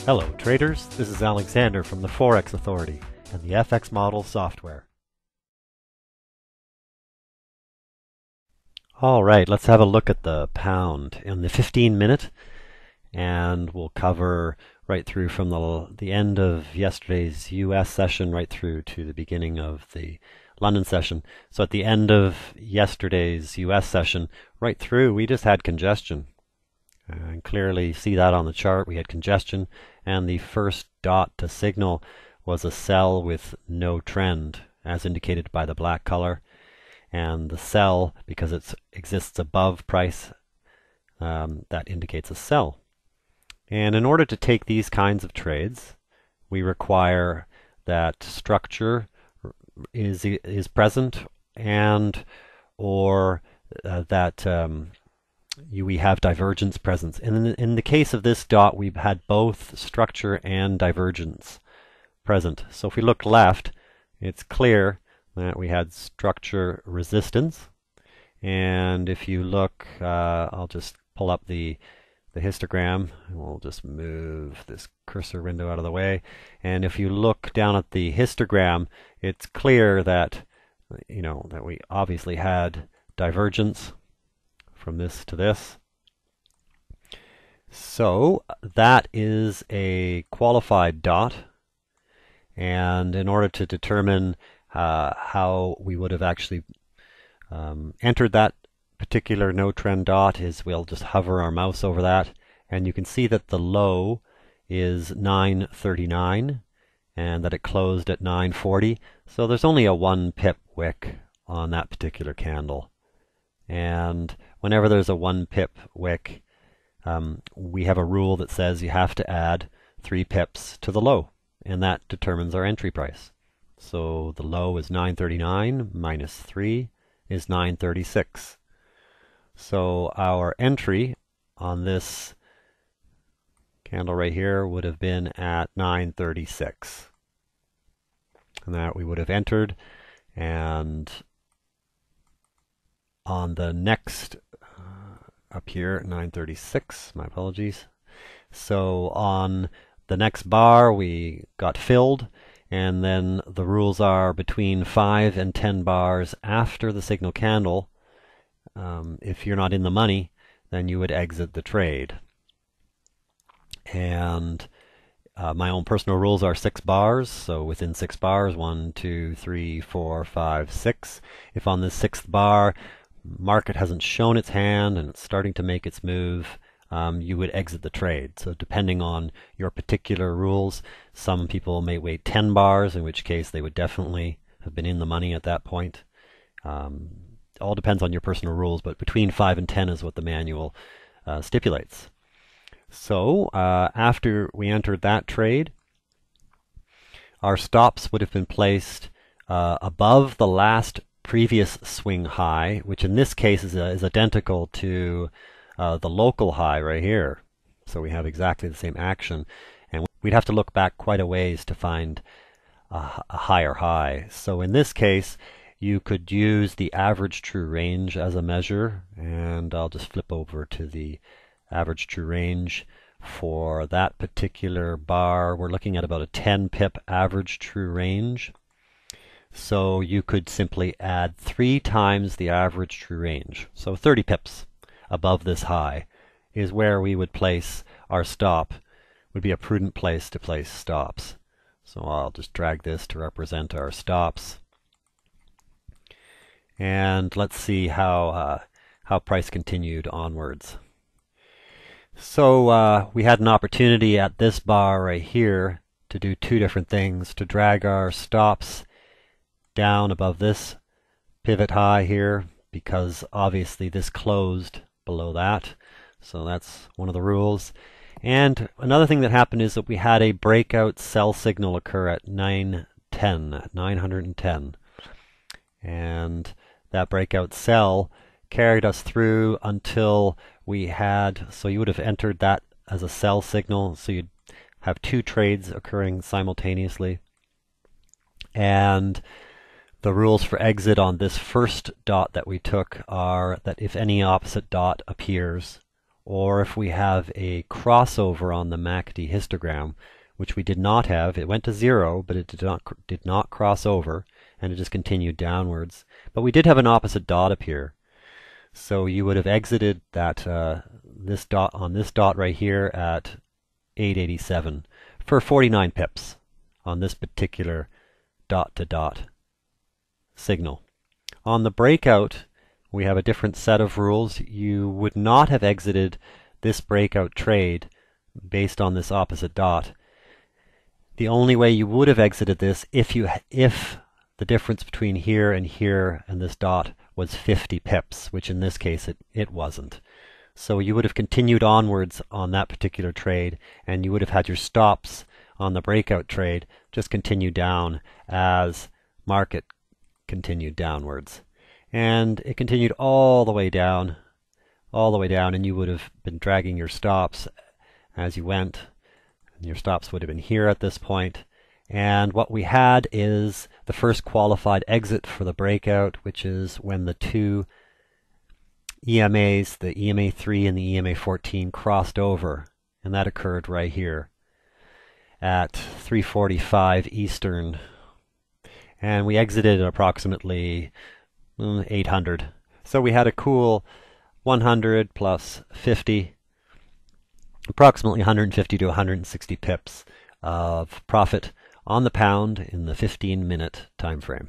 Hello traders, this is Alexander from the Forex Authority and the FX Model software. Alright, let's have a look at the pound in the 15-minute, and we'll cover right through from the end of yesterday's US session right through to the beginning of the London session. So at the end of yesterday's US session, right through, we just had congestion. And clearly see that on the chart. We had congestion, and the first dot to signal was a sell with no trend, as indicated by the black color. And the sell, because it exists above price, that indicates a sell. And in order to take these kinds of trades, we require that structure is present, and or that we have divergence presence. And in the case of this dot, we've had both structure and divergence present. So if we look left, it's clear that we had structure resistance. And if you look, I'll just pull up the histogram, and we'll just move this cursor window out of the way. And if you look down at the histogram, it's clear that, that we obviously had divergence from this to this. So that is a qualified dot, and in order to determine how we would have actually entered that particular no trend dot is we'll just hover our mouse over that, and you can see that the low is 939 and that it closed at 940. So there's only a 1 pip wick on that particular candle. And whenever there's a 1 pip wick, we have a rule that says you have to add 3 pips to the low, and that determines our entry price. So the low is 939 minus 3 is 936. So our entry on this candle right here would have been at 936. And that we would have entered, and on the next, up here, 936, my apologies. So on the next bar, we got filled, and then the rules are between 5 and 10 bars after the signal candle. If you're not in the money, then you would exit the trade. And my own personal rules are 6 bars, so within 6 bars, 1, 2, 3, 4, 5, 6. If on this 6th bar, market hasn't shown its hand and it's starting to make its move, you would exit the trade. So depending on your particular rules, some people may wait 10 bars, in which case they would definitely have been in the money at that point. All depends on your personal rules, but between 5 and 10 is what the manual stipulates. So after we entered that trade, our stops would have been placed above the last previous swing high, which in this case is identical to the local high right here. So we have exactly the same action, and we'd have to look back quite a ways to find a higher high. So in this case, you could use the average true range as a measure, and I'll just flip over to the average true range. For that particular bar, we're looking at about a 10 pip average true range. So you could simply add 3 times the average true range. So 30 pips above this high is where we would place our stop, would be a prudent place to place stops. So I'll just drag this to represent our stops. And let's see how price continued onwards. So we had an opportunity at this bar right here to do 2 different things, to drag our stops down above this pivot high here, because obviously this closed below that. So that's one of the rules. And another thing that happened is that we had a breakout sell signal occur at 910. And that breakout sell carried us through until we had, so you would have entered that as a sell signal, so you'd have 2 trades occurring simultaneously. And the rules for exit on this first dot that we took are that if any opposite dot appears, or if we have a crossover on the MACD histogram, which we did not have. It went to 0, but it did not cross over, and it just continued downwards. But we did have an opposite dot appear. So you would have exited that this dot right here at 887 for 49 pips on this particular dot-to-dot signal. On the breakout, we have a different set of rules. You would not have exited this breakout trade based on this opposite dot. The only way you would have exited this if the difference between here and this dot was 50 pips, which in this case it wasn't. So you would have continued onwards on that particular trade, and you would have had your stops on the breakout trade just continue down as market continued downwards. And it continued all the way down, and you would have been dragging your stops as you went. And your stops would have been here at this point. And what we had is the first qualified exit for the breakout, which is when the two EMAs, the EMA 3 and the EMA 14, crossed over. And that occurred right here at 3:45 Eastern. And we exited at approximately 800. So we had a cool 100 plus 50, approximately 150 to 160 pips of profit on the pound in the 15-minute time frame.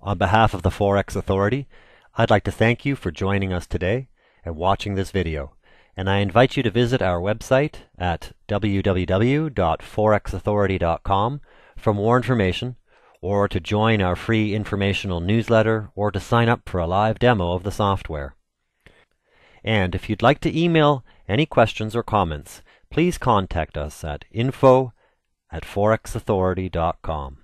On behalf of the Forex Authority, I'd like to thank you for joining us today and watching this video. And I invite you to visit our website at www.forexauthority.com for more information, or to join our free informational newsletter, or to sign up for a live demo of the software. And if you'd like to email any questions or comments, please contact us at info@forexauthority.com.